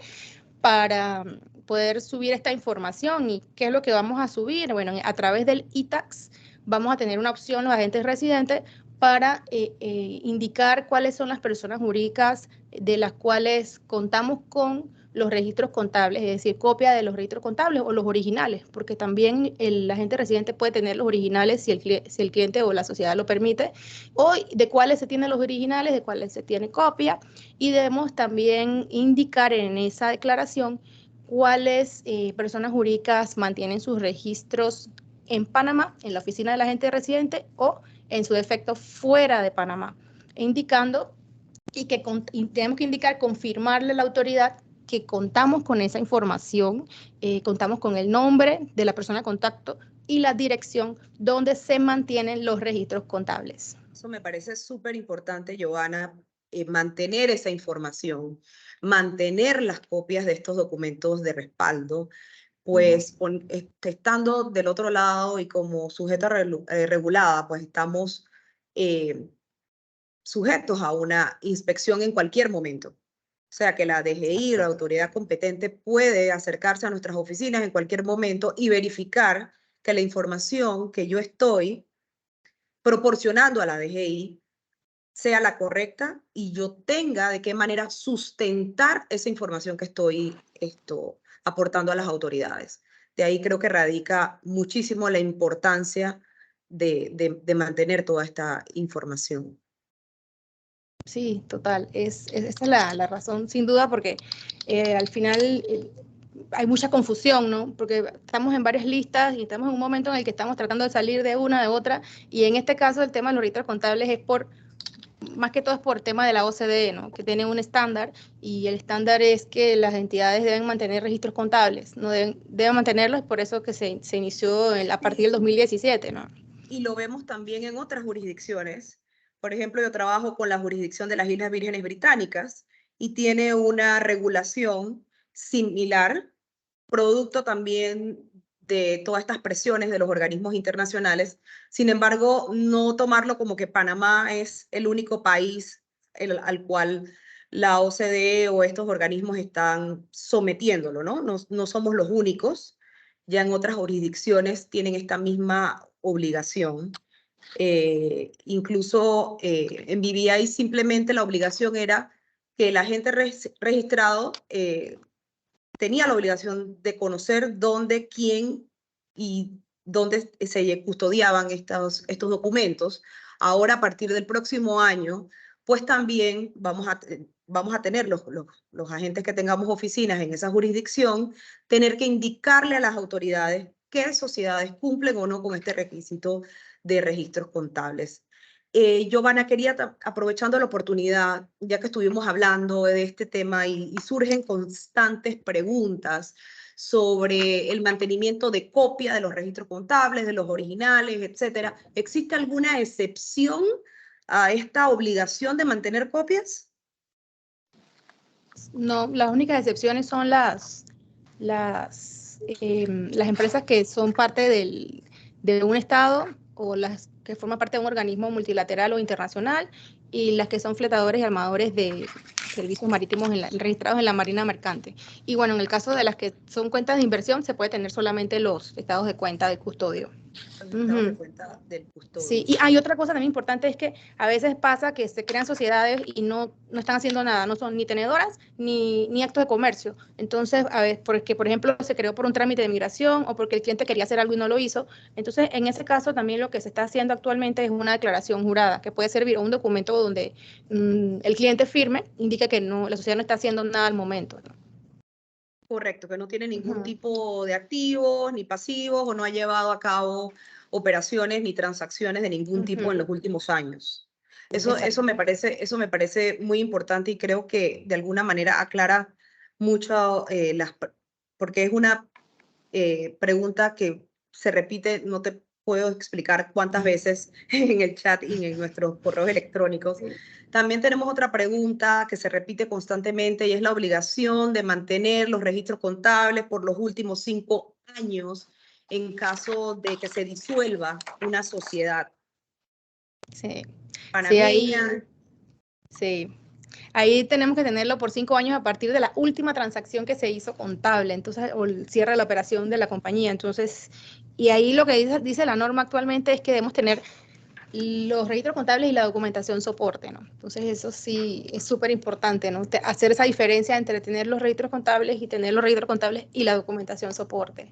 para poder subir esta información. ¿Y qué es lo que vamos a subir? Bueno, a través del e-tax vamos a tener una opción los agentes residentes para indicar cuáles son las personas jurídicas de las cuales contamos con los registros contables, es decir, copia de los registros contables o los originales, porque también el agente residente puede tener los originales si el cliente o la sociedad lo permite, o de cuáles se tienen los originales, de cuáles se tiene copia, y debemos también indicar en esa declaración cuáles personas jurídicas mantienen sus registros en Panamá, en la oficina del agente residente o en su defecto fuera de Panamá, indicando y tenemos que indicar, confirmarle a la autoridad que contamos con esa información, contamos con el nombre de la persona de contacto y la dirección donde se mantienen los registros contables. Eso me parece súper importante, Giovanna, mantener esa información, mantener las copias de estos documentos de respaldo, pues estando del otro lado y como sujeta regulada, pues estamos sujetos a una inspección en cualquier momento. O sea que la DGI, la autoridad competente, puede acercarse a nuestras oficinas en cualquier momento y verificar que la información que yo estoy proporcionando a la DGI sea la correcta y yo tenga de qué manera sustentar esa información que estoy aportando a las autoridades. De ahí creo que radica muchísimo la importancia de mantener toda esta información. Sí, total. Esa es la razón, sin duda, porque al final hay mucha confusión, ¿no? Porque estamos en varias listas y estamos en un momento en el que estamos tratando de salir de una, de otra, y en este caso el tema de los registros contables es más que todo es por el tema de la OCDE, ¿no? Que tiene un estándar, y el estándar es que las entidades deben mantener registros contables, no deben mantenerlos, por eso que se inició a partir del 2017, ¿no? Y lo vemos también en otras jurisdicciones. Por ejemplo, yo trabajo con la jurisdicción de las Islas Vírgenes Británicas y tiene una regulación similar, producto también de todas estas presiones de los organismos internacionales. Sin embargo, no tomarlo como que Panamá es el único país al cual la OCDE o estos organismos están sometiéndolo, ¿no? No somos los únicos. Ya en otras jurisdicciones tienen esta misma obligación. Incluso en BVI simplemente la obligación era que el agente registrado tenía la obligación de conocer dónde, quién y dónde se custodiaban estos documentos. Ahora, a partir del próximo año, pues también vamos a tener los agentes que tengamos oficinas en esa jurisdicción, tener que indicarle a las autoridades qué sociedades cumplen o no con este requisito de registros contables. Giovanna, quería, aprovechando la oportunidad, ya que estuvimos hablando de este tema y surgen constantes preguntas sobre el mantenimiento de copia de los registros contables, de los originales, etcétera. ¿Existe alguna excepción a esta obligación de mantener copias? No, las únicas excepciones son las empresas que son parte de un Estado o las que forman parte de un organismo multilateral o internacional, y las que son fletadores y armadores de servicios marítimos registrados en la Marina Mercante. Y bueno, en el caso de las que son cuentas de inversión, se puede tener solamente los estados de cuenta de custodio. Los estados de cuenta del custodio. Sí, y hay otra cosa también importante, es que a veces pasa que se crean sociedades y no están haciendo nada, no son ni tenedoras ni actos de comercio. Entonces, a ver, porque por ejemplo se creó por un trámite de migración o porque el cliente quería hacer algo y no lo hizo. Entonces, en ese caso también lo que se está haciendo actualmente es una declaración jurada, que puede servir un documento donde el cliente firme, indica que no, la sociedad no está haciendo nada al momento, ¿no? Correcto, que no tiene ningún tipo de activos ni pasivos o no ha llevado a cabo operaciones ni transacciones de ningún tipo en los últimos años. Eso me parece muy importante y creo que de alguna manera aclara mucho porque es una pregunta que se repite, no te puedo explicar cuántas veces en el chat y en nuestros correos electrónicos. También tenemos otra pregunta que se repite constantemente y es la obligación de mantener los registros contables por los últimos 5 años en caso de que se disuelva una sociedad. Sí, Panameña. sí. Ahí tenemos que tenerlo por 5 años a partir de la última transacción que se hizo contable, entonces, o el cierre de la operación de la compañía. Entonces, y ahí lo que dice la norma actualmente es que debemos tener los registros contables y la documentación soporte, ¿no? Entonces, eso sí es súper importante, ¿no? Hacer esa diferencia entre tener los registros contables y tener los registros contables y la documentación soporte.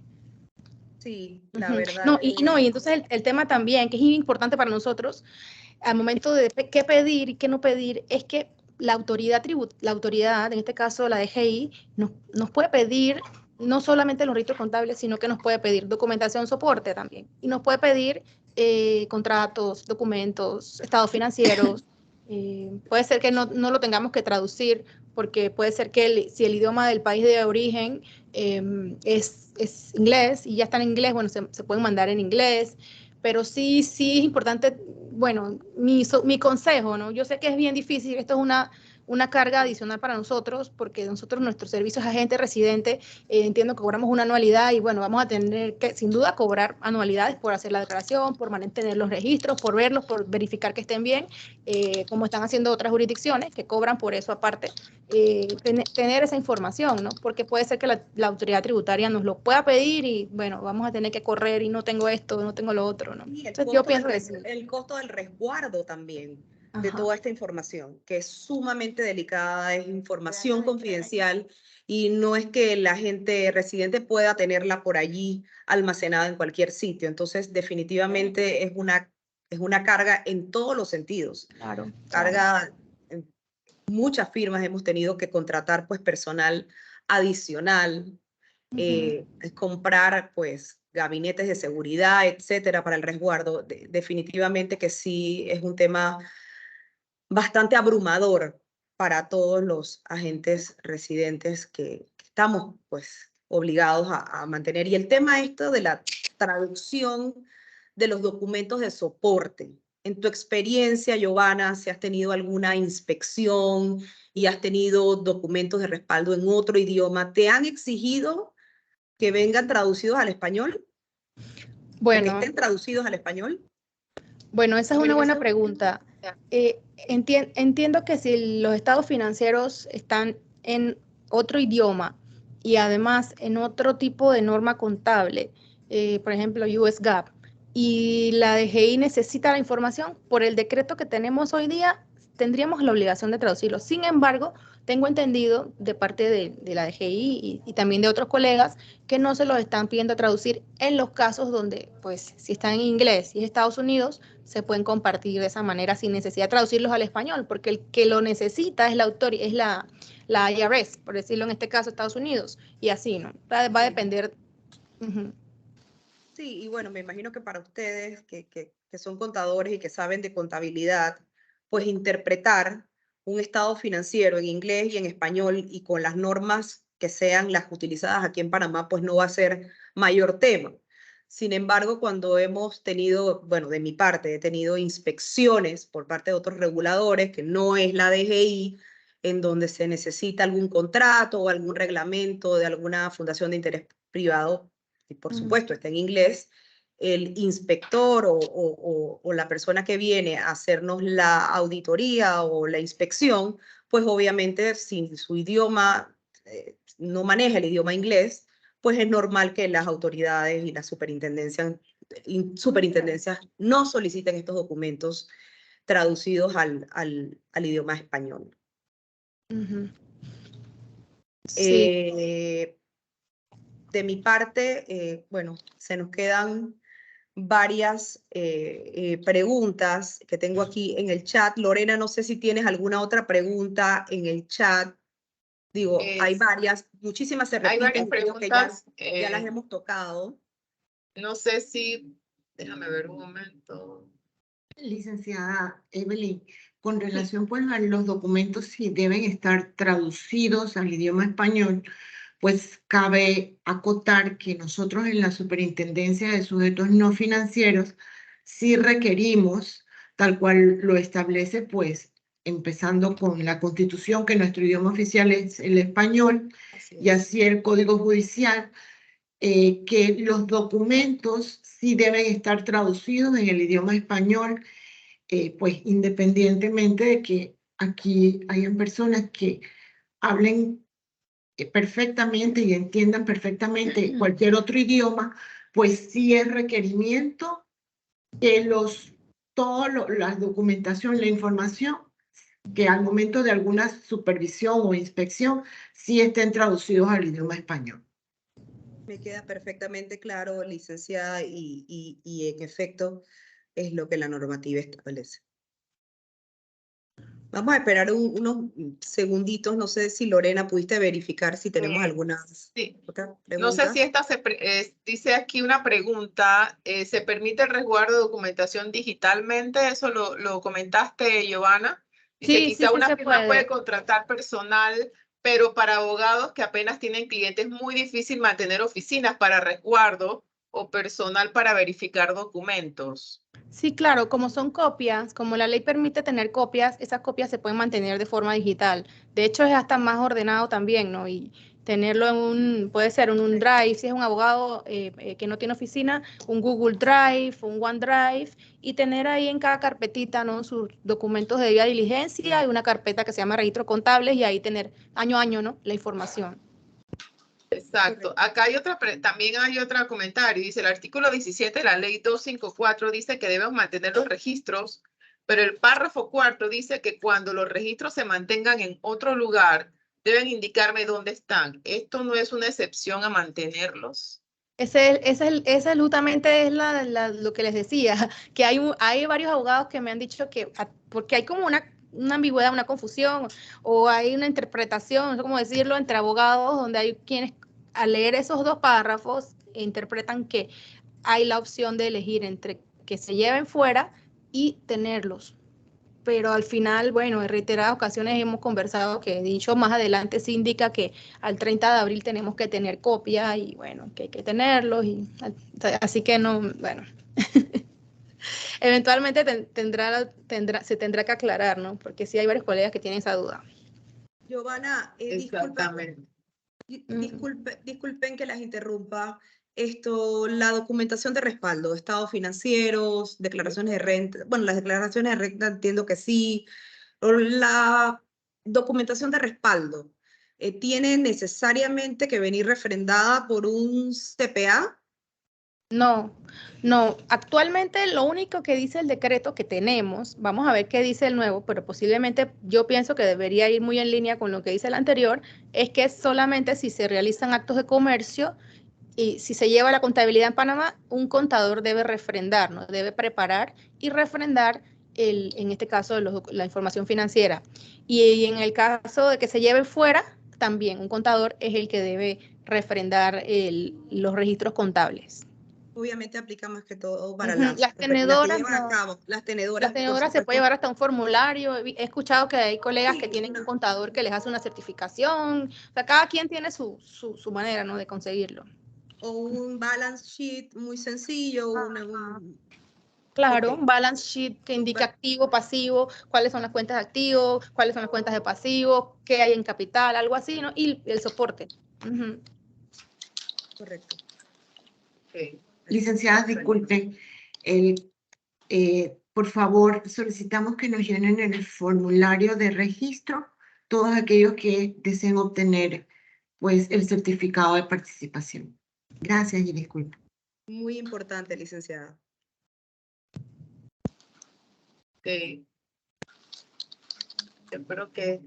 Sí, la verdad. No, y entonces el tema también, que es importante para nosotros, al momento de qué pedir y qué no pedir, es que la autoridad, en este caso la DGI, nos puede pedir no solamente los registros contables, sino que nos puede pedir documentación soporte también. Y nos puede pedir contratos, documentos, estados financieros. Puede ser que no lo tengamos que traducir, porque puede ser que si el idioma del país de origen es inglés y ya está en inglés, bueno, se pueden mandar en inglés. Pero sí es importante, bueno, mi consejo, ¿no? Yo sé que es bien difícil, esto es una carga adicional para nosotros, porque nosotros, nuestro servicio es agente residente, entiendo que cobramos una anualidad y bueno, vamos a tener que sin duda cobrar anualidades por hacer la declaración, por mantener los registros, por verlos, por verificar que estén bien, como están haciendo otras jurisdicciones que cobran por eso aparte. Tener esa información, ¿no? Porque puede ser que la autoridad tributaria nos lo pueda pedir y bueno, vamos a tener que correr y no tengo esto, no tengo lo otro, ¿no? Y Entonces yo pienso que sí. el costo del resguardo también de toda esta información, que es sumamente delicada, es información confidencial y no es que la gente residente pueda tenerla por allí almacenada en cualquier sitio. Entonces, definitivamente es una carga en todos los sentidos. Claro. Carga, muchas firmas hemos tenido que contratar pues personal adicional, comprar pues gabinetes de seguridad, etcétera, para el resguardo. Definitivamente que sí es un tema bastante abrumador para todos los agentes residentes que estamos pues obligados a mantener. Y el tema esto de la traducción de los documentos de soporte. En tu experiencia, Giovanna, si has tenido alguna inspección y has tenido documentos de respaldo en otro idioma, ¿te han exigido que vengan traducidos al español? Bueno, ¿O que estén traducidos al español? Bueno, esa es una buena pregunta. Entiendo que si los estados financieros están en otro idioma y además en otro tipo de norma contable, por ejemplo, US GAAP, y la DGI necesita la información, por el decreto que tenemos hoy día, tendríamos la obligación de traducirlo. Sin embargo, tengo entendido de parte de la DGI y también de otros colegas que no se los están pidiendo traducir en los casos donde, pues, si están en inglés y es Estados Unidos, se pueden compartir de esa manera sin necesidad de traducirlos al español, porque el que lo necesita es la IRS, por decirlo en este caso, Estados Unidos, y así, ¿no? Va a depender. Sí, y bueno, me imagino que para ustedes que son contadores y que saben de contabilidad, pues interpretar un estado financiero en inglés y en español y con las normas que sean las utilizadas aquí en Panamá, pues no va a ser mayor tema. Sin embargo, cuando hemos tenido, bueno, de mi parte, he tenido inspecciones por parte de otros reguladores, que no es la DGI, en donde se necesita algún contrato o algún reglamento de alguna fundación de interés privado, y por supuesto está en inglés, el inspector o la persona que viene a hacernos la auditoría o la inspección, pues obviamente si su idioma no maneja el idioma inglés, pues es normal que las autoridades y las superintendencias no soliciten estos documentos traducidos al idioma español. Ujú. Sí. De mi parte, bueno, se nos quedan varias preguntas que tengo aquí en el chat. Lorena, no sé si tienes alguna otra pregunta en el chat. Digo, hay varias, muchísimas se Hay varias repiten, creo que preguntas. ya las hemos tocado. No sé si, déjame ver un momento. Licenciada Evelyn, con relación pues a los documentos si deben estar traducidos al idioma español, pues cabe acotar que nosotros en la Superintendencia de Sujetos No Financieros sí requerimos, tal cual lo establece pues empezando con la Constitución, que nuestro idioma oficial es el español, y así el Código Judicial, que los documentos sí deben estar traducidos en el idioma español, pues independientemente de que aquí hayan personas que hablen perfectamente y entiendan perfectamente cualquier otro idioma, pues sí es requerimiento que toda la documentación, la información, que al momento de alguna supervisión o inspección, sí estén traducidos al idioma español. Me queda perfectamente claro, licenciada, y en efecto es lo que la normativa establece. Vamos a esperar unos segunditos. No sé si Lorena pudiste verificar si tenemos algunas Sí. otras No sé preguntas. si esta dice aquí una pregunta, ¿se permite el resguardo de documentación digitalmente? Eso lo comentaste, Giovanna. Dice, Sí, quizá sí una se firma puede puede. contratar personal, pero para abogados que apenas tienen clientes es muy difícil mantener oficinas para resguardo o personal para verificar documentos. Sí, claro, como son copias, como la ley permite tener copias, esas copias se pueden mantener de forma digital. De hecho, es hasta más ordenado también, ¿no? Y tenerlo puede ser en un Drive, si es un abogado que no tiene oficina, un Google Drive, un OneDrive, y tener ahí en cada carpetita, ¿no? Sus documentos de debida diligencia y una carpeta que se llama registro contables y ahí tener año a año, ¿no? La información. Exacto. Acá hay también hay otro comentario. Dice, el artículo 17 de la ley 254 dice que debemos mantener los registros, pero el párrafo 4 dice que cuando los registros se mantengan en otro lugar, deben indicarme dónde están. ¿Esto no es una excepción a mantenerlos? Ese justamente es lo que les decía, que hay varios abogados que me han dicho que, porque hay como una ambigüedad, una confusión, o hay una interpretación, no sé cómo decirlo, entre abogados, donde hay quienes al leer esos dos párrafos interpretan que hay la opción de elegir entre que se lleven fuera y tenerlos. Pero al final, bueno, en reiteradas ocasiones hemos conversado que, dicho más adelante, se indica que al 30 de abril tenemos que tener copia y bueno, que hay que tenerlos. Así que no, bueno, eventualmente se tendrá que aclarar, ¿no? Porque sí hay varios colegas que tienen esa duda. Giovanna, Exactamente. disculpen que las interrumpa. La documentación de respaldo, estados financieros, declaraciones de renta, bueno, las declaraciones de renta entiendo que sí. La documentación de respaldo, ¿tiene necesariamente que venir refrendada por un CPA? No, no. Actualmente lo único que dice el decreto que tenemos, vamos a ver qué dice el nuevo, pero posiblemente yo pienso que debería ir muy en línea con lo que dice el anterior, es que solamente si se realizan actos de comercio y si se lleva la contabilidad en Panamá, un contador debe refrendar, ¿no? Debe preparar y refrendar en este caso la información financiera. Y en el caso de que se lleve fuera, también un contador es el que debe refrendar los registros contables. Obviamente aplica más que todo para Las que tenedoras llevan a no. cabo. Las Las tenedoras, por tenedoras se puede supuesto. llevar hasta un formulario. He escuchado que hay colegas Sí, que tienen un contador que les hace una certificación. O sea, cada quien tiene su manera, ¿no? De conseguirlo. o un balance sheet muy sencillo, Claro, ok, un balance sheet que indique activo, pasivo, cuáles son las cuentas de activo, cuáles son las cuentas de pasivo, qué hay en capital, algo así, ¿no? Y el soporte. correcto. Okay. Licenciadas, disculpen, por favor, solicitamos que nos llenen el formulario de registro todos aquellos que deseen obtener pues, el certificado de participación. Gracias y disculpen. Muy importante, licenciada. Ok. Yo creo que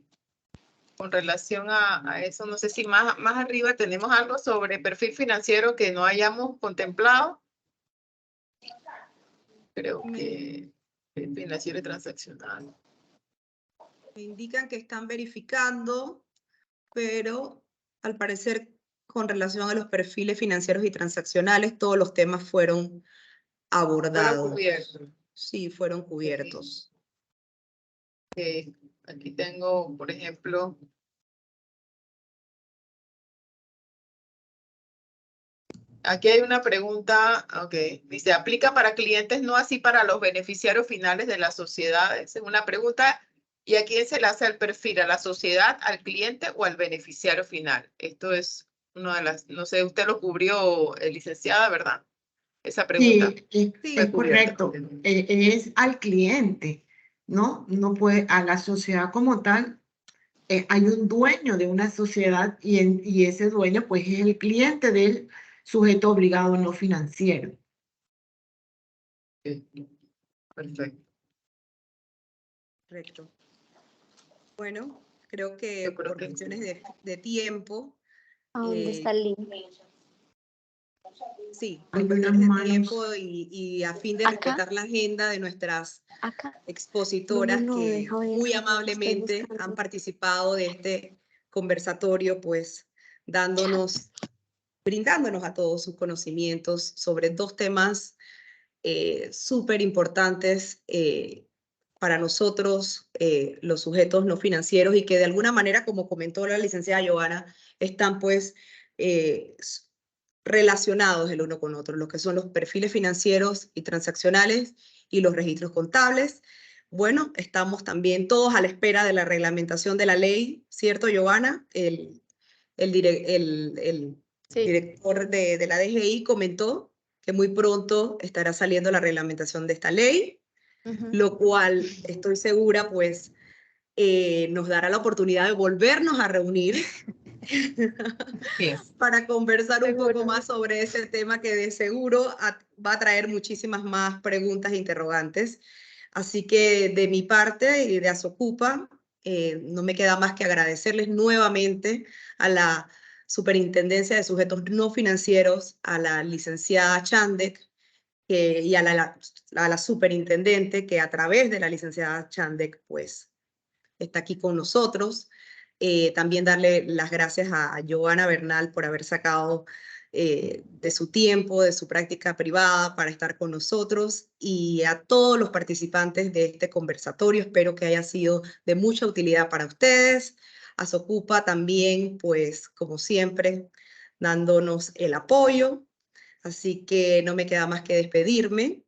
con relación a eso, no sé si más arriba tenemos algo sobre perfil financiero que no hayamos contemplado. Creo que financiero y transaccional. Me indican que están verificando, pero al parecer con relación a los perfiles financieros y transaccionales, todos los temas fueron abordados. Fueron cubiertos. Sí, fueron cubiertos. Aquí tengo, por ejemplo, aquí hay una pregunta, ok, dice, ¿aplica para clientes, no así para los beneficiarios finales de las sociedades? Es una pregunta, ¿y a quién se le hace el perfil? ¿A la sociedad, al cliente o al beneficiario final? Esto es una de las, no sé, usted lo cubrió, licenciada, ¿verdad? Esa pregunta. Sí, es correcto. Es al cliente, ¿no? No puede, a la sociedad como tal, hay un dueño de una sociedad y ese dueño pues es el cliente del sujeto obligado no financiero. Perfecto. Correcto. Bueno, creo que Yo creo por que- cuestiones de tiempo, ¿A dónde está el link? sí, Hay por unas cuestiones de manos. tiempo y a fin de ¿Acá? respetar la agenda de nuestras Acá. expositoras No, que deja ver, muy estoy amablemente buscando. han participado de este conversatorio, pues brindándonos a todos sus conocimientos sobre dos temas súper importantes para nosotros, los sujetos no financieros, y que de alguna manera, como comentó la licenciada Giovanna, están pues relacionados el uno con otro, lo que son los perfiles financieros y transaccionales y los registros contables. Bueno, estamos también todos a la espera de la reglamentación de la ley, ¿cierto, Giovanna? El Sí. director de la DGI comentó que muy pronto estará saliendo la reglamentación de esta ley, lo cual estoy segura pues nos dará la oportunidad de volvernos a reunir para conversar un poco más sobre ese tema que de seguro va a traer muchísimas más preguntas e interrogantes. Así que de mi parte y de Asocupa, no me queda más que agradecerles nuevamente a la Superintendencia de Sujetos No Financieros, a la licenciada Chandek y a la superintendente que a través de la licenciada Chandek pues está aquí con nosotros. También darle las gracias a Giovanna Bernal por haber sacado de su tiempo, de su práctica privada para estar con nosotros, y a todos los participantes de este conversatorio. Espero que haya sido de mucha utilidad para ustedes. Asocupa también, pues, como siempre, dándonos el apoyo. Así que no me queda más que despedirme